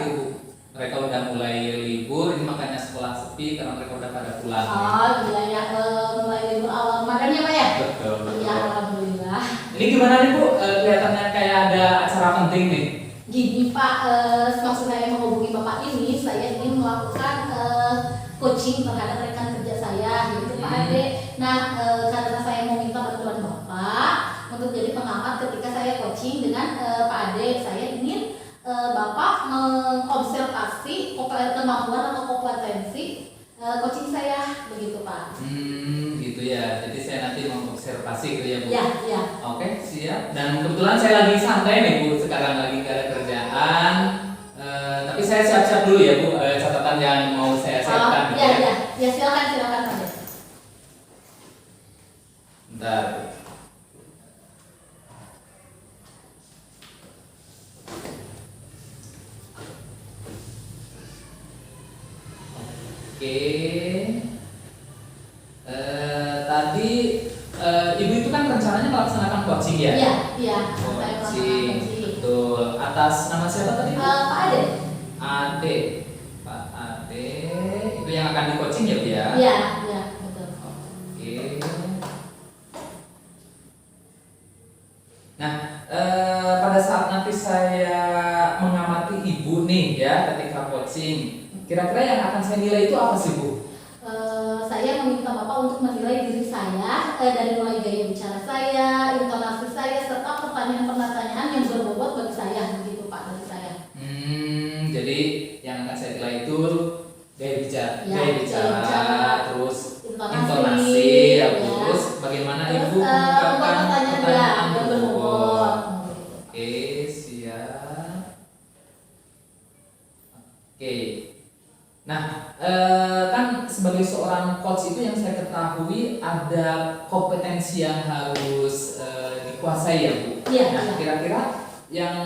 terakhir Bu? Mereka udah mulai libur, ini makanya sekolah sepi karena mereka udah pada pulang. Oh iya ya, mulai libur awal Ramadan ya Pak ya? Betul. Iya, alhamdulillah. Ini gimana nih Bu? Kelihatannya kayak ada acara penting nih. Gini Pak, maksud saya menghubungi Bapak ini, saya ingin melakukan coaching terhadap rekan kerja saya, yaitu Pak Ade. Nah, karena saya mau minta bantuan Bapak untuk jadi pengamat ketika saya coaching dengan Pak Ade, saya ingin Bapak mengobservasi kemampuan atau kompetensi coaching saya, begitu Pak. Gitu ya. Jadi saya nanti mengobservasi gitu ya Bu. Ya, ya. Oke, siap. Dan kebetulan saya lagi santai nih Bu, sekarang lagi gak ada kerjaan. Tapi saya siap-siap dulu ya Bu, catatan yang mau saya siapkan. Iya, iya. Ya silakan Pak Ade. Bentar. Oke. Tadi Ibu itu kan rencananya melaksanakan coaching ya? Iya, iya. Saya melaksanakan Coaching. coaching. Betul. Atas nama siapa tadi? Pak Ade. Ade. Pak Ade. Itu yang akan di coaching ya Bu ya? Iya, iya, betul. Oke. Nah, pada saat nanti saya mengamati Ibu nih ya ketika coaching, kira-kira yang akan saya nilai itu apa sih Bu? Saya meminta Bapak untuk menilai diri saya dari mulai gaya bicara saya, intonasi saya, serta pertanyaan-pertanyaan yang berbobot bagi saya, begitu Pak dari saya. Jadi yang akan saya nilai itu gaya bicara, Ya, gaya bicara, gaya bicara, terus intonasi, ya, ya. terus bagaimana Terus, Ibu mengungkapkan pertanyaan pertanyaan yang berbobot. Oke, siap. Oke. Nah, kan sebagai seorang coach itu yang saya ketahui ada kompetensi yang harus dikuasai ya Bu. Iya. Nah, Iya. kira-kira yang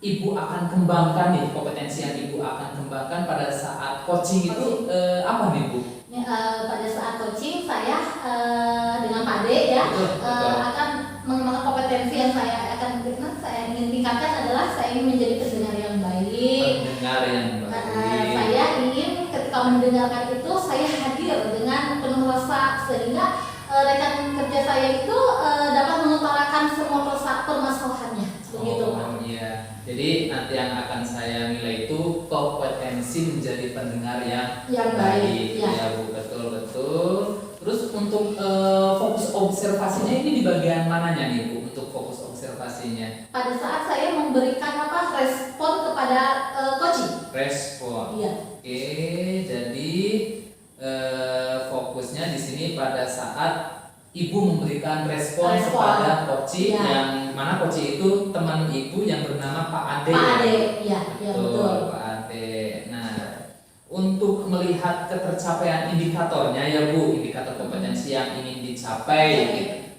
Ibu akan kembangkan nih, kompetensi yang Ibu akan kembangkan pada saat coaching itu apa nih Bu? Pada saat coaching saya dengan Pak Ade ya Betul. akan mengembangkan kompetensi yang saya ingin tingkatkan adalah saya ingin menjadi pendengar yang baik. Pendengar yang baik. Saya ingin ketika mendengarkan itu saya hadir dengan penuh rasa sehingga rekan kerja saya itu dapat mengutarakan semua permasalahannya, begitu Pak. Oh iya. Jadi nanti yang akan saya nilai itu kompetensi menjadi pendengar yang baik. Ya. Ya Bu, betul. Terus untuk fokus observasinya ini di bagian mananya nih Bu untuk fokus observasinya? Pada saat saya memberikan respon kepada coaching. Respon. Iya. Oke, jadi fokusnya di sini pada saat Ibu memberikan respon kepada coaching ya. yang mana coaching itu teman Ibu yang bernama Pak Ade. Pak Ade, ya betul. Pak Ade. Nah, untuk melihat ketercapaian indikatornya ya Bu, indikator kompetensi yang ingin dicapai,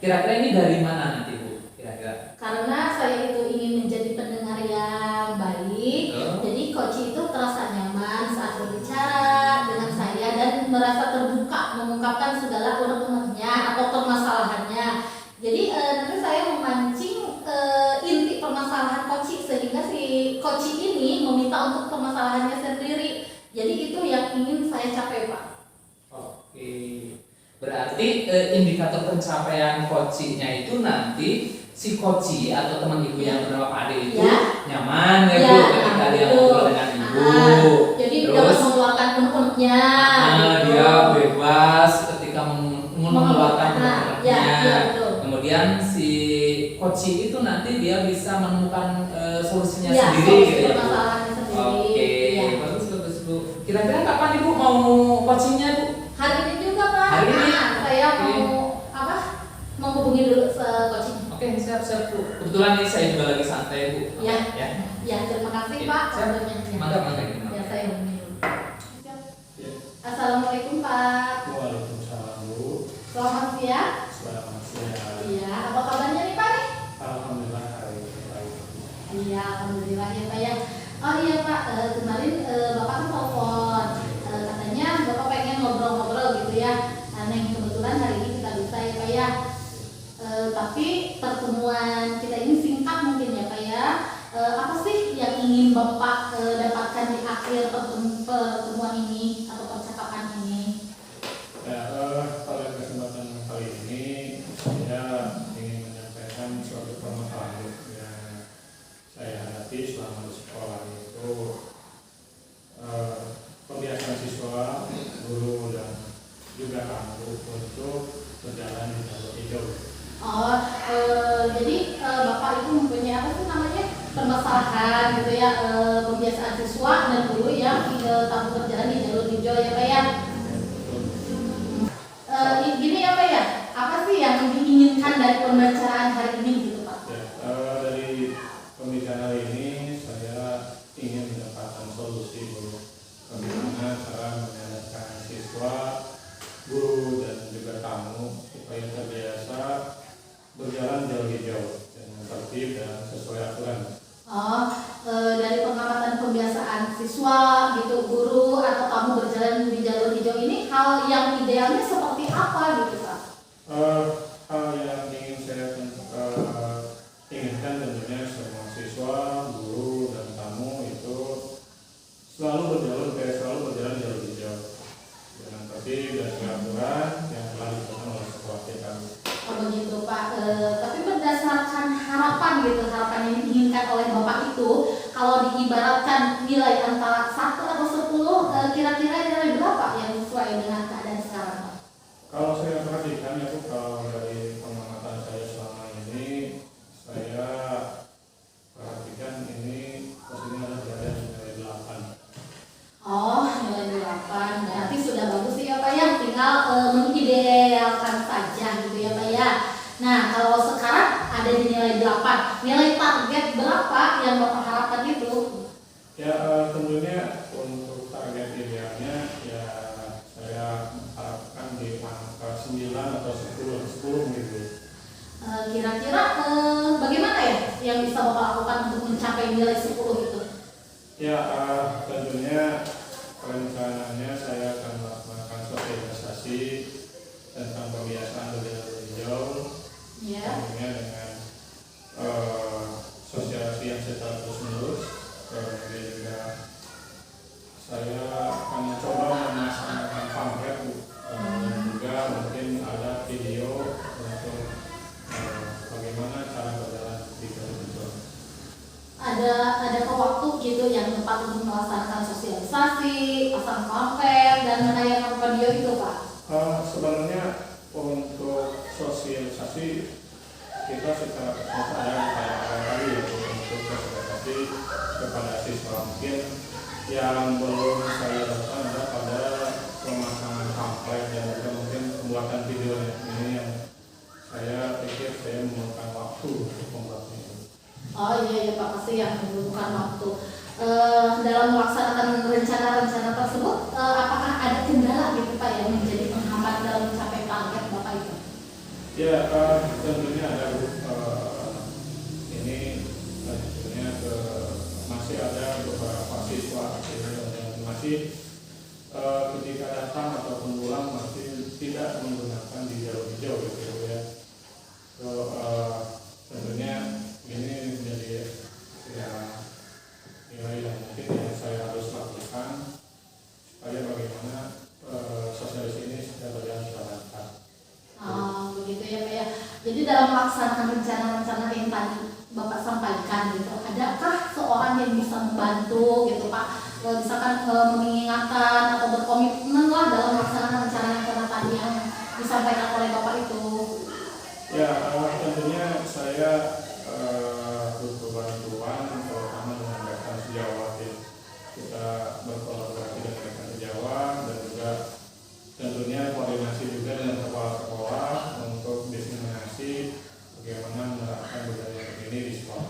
kira-kira ini dari mana nanti Bu? Kira-kira? Karena saya itu ingin menjadi pendengar yang baik, jadi coach itu terasa nyaman saat berbicara dengan saya dan merasa terbuka mengungkapkan segala unek-uneknya atau permasalahannya. Jadi nanti saya memancing inti permasalahan coach sehingga si coach ini meminta untuk permasalahannya sendiri. Jadi itu yang ingin saya capai Pak. Oke. Berarti indikator pencapaian coachingnya itu nanti si coach atau teman Ibu yang bernama Pak Ade itu nyaman ya Bu ketika dia ngobrol dengan Ibu. Jadi dapat mengeluarkan unek-uneknya. Dia bebas ketika mengeluarkan unek-uneknya. Kemudian si coach itu nanti dia bisa menemukan solusinya sendiri gitu ya Bu. Oke, bagus Bu. Kira-kira kapan Ibu mau coachingnya Bu? Hari ini juga Pak. Hari ini? Saya mau menghubungi dulu coaching. Oke, siap Bu. Kebetulan ini saya juga lagi santai Bu. Ya. Ya. Ya, terima kasih Pak. Mantap. Ya, saya hubungi dulu. Assalamualaikum Pak. Waalaikumsalam Bu. Selamat siang. Selamat siang. Iya, apa kabarnya nih Pak? Alhamdulillah hari ini baik. Iya, alhamdulillah ya Pak ya. Oh iya Pak, kemarin Bapak kan telepon, katanya Bapak pengen ngobrol-ngobrol gitu ya. Nah, kebetulan hari ini kita bisa ya Pak ya. Tapi pertemuan kita ini singkat mungkin ya Pak ya. Apa sih yang ingin Bapak dapatkan di akhir pertemuan ini atau percakapan ini? Ya, pada kesempatan kali ini saya ingin menyampaikan suatu permasalahan yang saya hadapi selama di sekolah, itu pembiasaan siswa, guru dan juga kamu untuk berjalan di jalur hijau. Jadi Bapak itu mempunyai apa sih namanya permasalahan gitu ya, pembiasaan siswa dan guru yang tak berjalan di jalur hijau ya Pak ya. Gini ya Pak ya, apa sih yang diinginkan dari pembicaraan hari ini gitu Pak? Ya, dari pembicaraan ini saya ingin mendapatkan solusi dulu bagaimana cara menyadarkan siswa, guru dan juga tamu supaya terbiasa berjalan jalur hijau dengan tertib dan sesuai aturan. Dari pengamatan pembiasaan siswa gitu, guru atau tamu berjalan di jalur hijau ini, hal yang idealnya seperti apa gitu Pak? Hal yang ingin saya inginkan tentunya semua siswa, guru dan tamu itu selalu berjalan jalur hijau dengan tertib dan sesuai aturan yang telah ditentukan oleh sekolah kita. Begitu Pak. Tapi berdasarkan harapan gitu, harapan yang diinginkan oleh Bapak itu, kalau diibaratkan nilai antara 1 atau 10, kira-kira nilai berapa yang sesuai dengan keadaan sekarang Pak? Kalau saya perhatikan ya Bu, kalau dari pengamatan saya selama ini, saya perhatikan ini posisinya berada di nilai 8. Nilai 8, berarti sudah bagus sih ya Pak ya, tinggal mengidealkan saja gitu ya Pak ya. Nah kalau sekarang ada di nilai 8, nilai target berapa yang Bapak harapkan itu? Ya tentunya untuk target idealnya ya saya harapkan di angka 9 atau 10 gitu. Kira-kira bagaimana ya yang bisa Bapak lakukan untuk mencapai nilai 10 itu? Ya tentunya rencananya saya akan melakukan sosialisasi tentang kebiasaan berjalan hijau, tentunya dengan sosialisasi yang secara terus-menerus. Kemudian juga saya akan mencoba memasangkan pamflet dan juga mungkin ada video untuk bagaimana cara berjalan di jalur hijau. Ada waktu gitu yang tepat untuk melaksanakan sosialisasi, pasang pamflet dan menayangkan video itu Pak? Sebenarnya untuk sosialisasi kita secara teknis ada kayak tadi yaitu untuk sosialisasi kepada siswa, mungkin yang belum saya lakukan ada pada pemasangan pamflet dan juga mungkin pembuatan video ini yang saya pikir saya memerlukan waktu untuk membuatnya. Iya Pak, pasti yang membutuhkan waktu. Dalam melaksanakan rencana-rencana tersebut, apakah ada kendala gitu Pak yang menjadi penghambat dalam mencapai target Bapak itu? Ya tentunya ada ini tentunya masih ada beberapa siswa yang masih ketika datang ataupun pulang masih tidak menggunakan di jalur hijau gitu ya. Tentunya ini menjadi ya nilai yang mungkin yang saya harus lakukan supaya bagaimana sosialisasi ini sudah berjalan secara lancar. Begitu ya Pak ya. Jadi dalam melaksanakan rencana-rencana yang tadi Bapak sampaikan gitu, adakah seorang yang bisa membantu gitu Pak, misalkan mengingatkan atau berkomitmen lah dalam melaksanakan rencana-rencana tadi yang disampaikan oleh Bapak itu? Ya tentunya saya butuh bantuan terutama dengan rekan sejawat ya. Kita berkolaborasi dengan rekan sejawat dan juga tentunya koordinasi juga dengan kepala sekolah untuk diseminasi bagaimana menerapkan budaya ini di sekolah.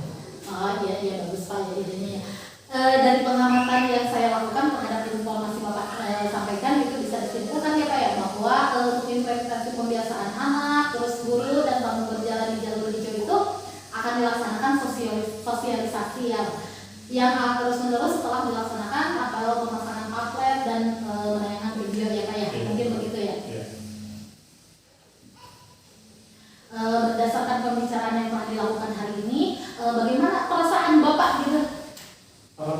Iya bagus Pak ya idenya. Dari pengamatan yang saya lakukan terhadap informasi Bapak sampaikan itu bisa disimpulkan ya Pak ya bahwa untuk implementasi pembiasaan anak, terus guru dan tamu berjalan di jalur hijau itu akan dilaksanakan sosialisasi yang terus menerus setelah dilaksanakan apel pemasangan pamflet dan menayangan video ya Pak ya, mungkin begitu ya. Berdasarkan pembicaraan yang telah dilakukan hari ini, bagaimana perasaan Bapak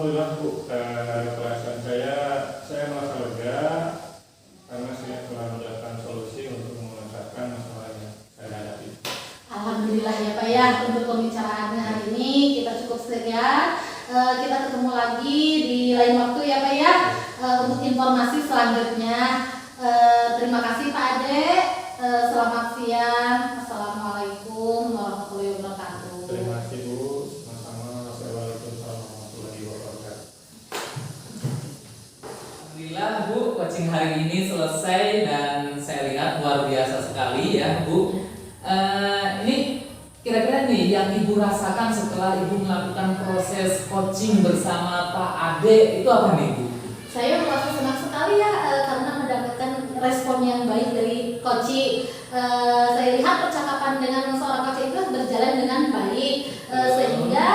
Alhamdulillah Bu, dari pelajaran saya merasa lega karena saya telah mendapatkan solusi untuk memecahkan masalah yang saya hadapi. Alhamdulillah ya Pak ya, untuk pembicaraannya hari ini kita cukup sekian. Kita ketemu lagi di lain waktu ya Pak ya, untuk informasi selanjutnya. Terima kasih Pak Ade. Selamat siang. Assalamualaikum warahmatullahi wabarakatuh. Terima kasih Bu, sama-sama. Waalaikumsalam warahmatullahi wabarakatuh. Alhamdulillah Bu, coaching hari ini selesai dan saya lihat luar biasa sekali ya Bu. Ini kira-kira nih yang Ibu rasakan setelah Ibu melakukan proses coaching bersama Pak Ade itu apa nih Bu? Saya merasa senang sekali ya karena mendapatkan respon yang baik dari coach. Saya lihat percakapan dengan seorang coach itu berjalan dengan baik, sehingga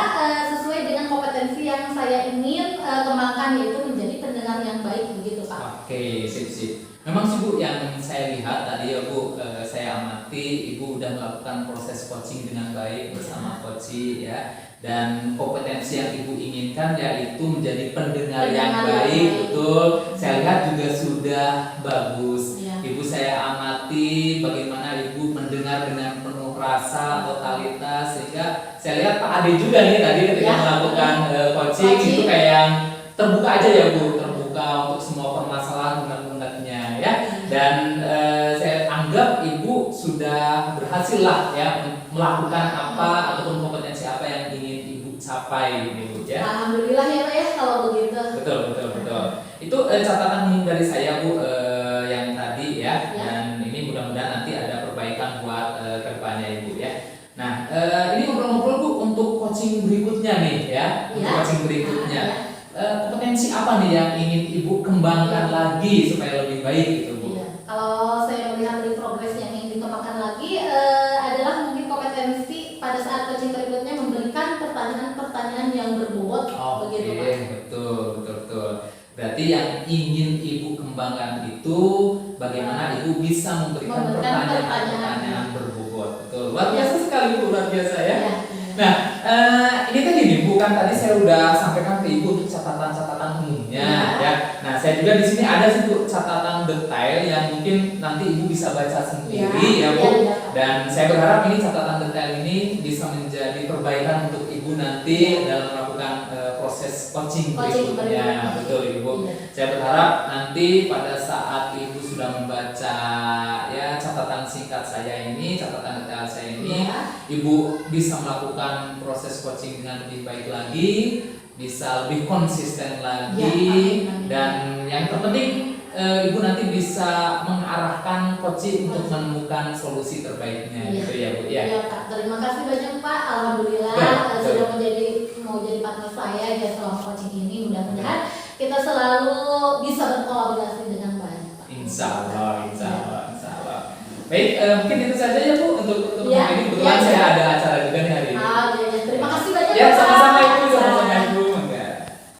sesuai dengan kompetensi yang saya ingin kembangkan, yaitu menjadi pendengar yang baik begitu Pak. Oke, sip. Memang sih Bu, yang saya lihat tadi ya Bu, saya amati Ibu udah melakukan proses coaching dengan baik bersama coach ya. Dan kompetensi yang Ibu inginkan yaitu menjadi pendengar yang baik, betul. Saya lihat juga sudah bagus. Ya. Ibu saya amati bagaimana Ibu mendengar dengan penuh rasa, totalitas, sehingga saya lihat Pak Ade juga nih tadi ketika melakukan coaching itu kayak yang terbuka aja ya Bu, terbuka untuk semua permasalahan unek-uneknya ya. Dan saya anggap Ibu sudah berhasil lah ya melakukan apa ataupun kompetensi apa yang ingin Ibu capai gitu ya. Alhamdulillah ya Pak ya kalau begitu. Betul. Itu catatan dari saya Bu yang tadi ya. Dan ini mudah-mudahan nanti ada perbaikan buat kedepannya Ibu ya. Nah ini ngobrol-ngobrol Bu untuk coaching berikutnya nih ya. Untuk coaching berikutnya. Kompetensi apa nih yang ingin Ibu kembangkan lagi supaya lebih baik gitu Bu? Iya. Kalau saya melihat dari progres yang ingin dikembangkan lagi adalah mungkin kompetensi pada saat coaching berikutnya memberikan pertanyaan-pertanyaan yang berbobot begitu Pak. Betul. Berarti yang ingin Ibu kembangkan itu bagaimana Ibu bisa memberikan pertanyaan-pertanyaan berbobot. Betul. Luar biasa sekali Bu, luar biasa ya. Nah, ini kan gini, bukan tadi saya udah sampaikan ke Ibu untuk catatan-catatan umumnya ya. Nah, saya juga di sini ada satu catatan detail yang mungkin nanti Ibu bisa baca sendiri ya Bu. Dan saya berharap ini catatan detail ini bisa menjadi perbaikan untuk Ibu nanti dalam melakukan proses coaching berikutnya. Betul Ibu. Saya berharap nanti pada saat Ibu sudah membaca ya catatan singkat saya ini, catatan detail saya ini, Ibu bisa melakukan proses coaching dengan lebih baik lagi, bisa lebih konsisten lagi, dan yang terpenting Ibu nanti bisa mengarahkan coaching untuk menemukan solusi terbaiknya gitu ya Bu ya. Iya Pak, terima kasih banyak Pak. Alhamdulillah sudah mau jadi partner saya ya selama coaching ini. Mudah-mudahan kita selalu bisa berkolaborasi dengan baik Pak. Insya Allah. Baik, mungkin itu saja ya Bu untuk hari ini. Kebetulan saya ada acara juga nih hari ini. Terima kasih banyak Ya, Pak.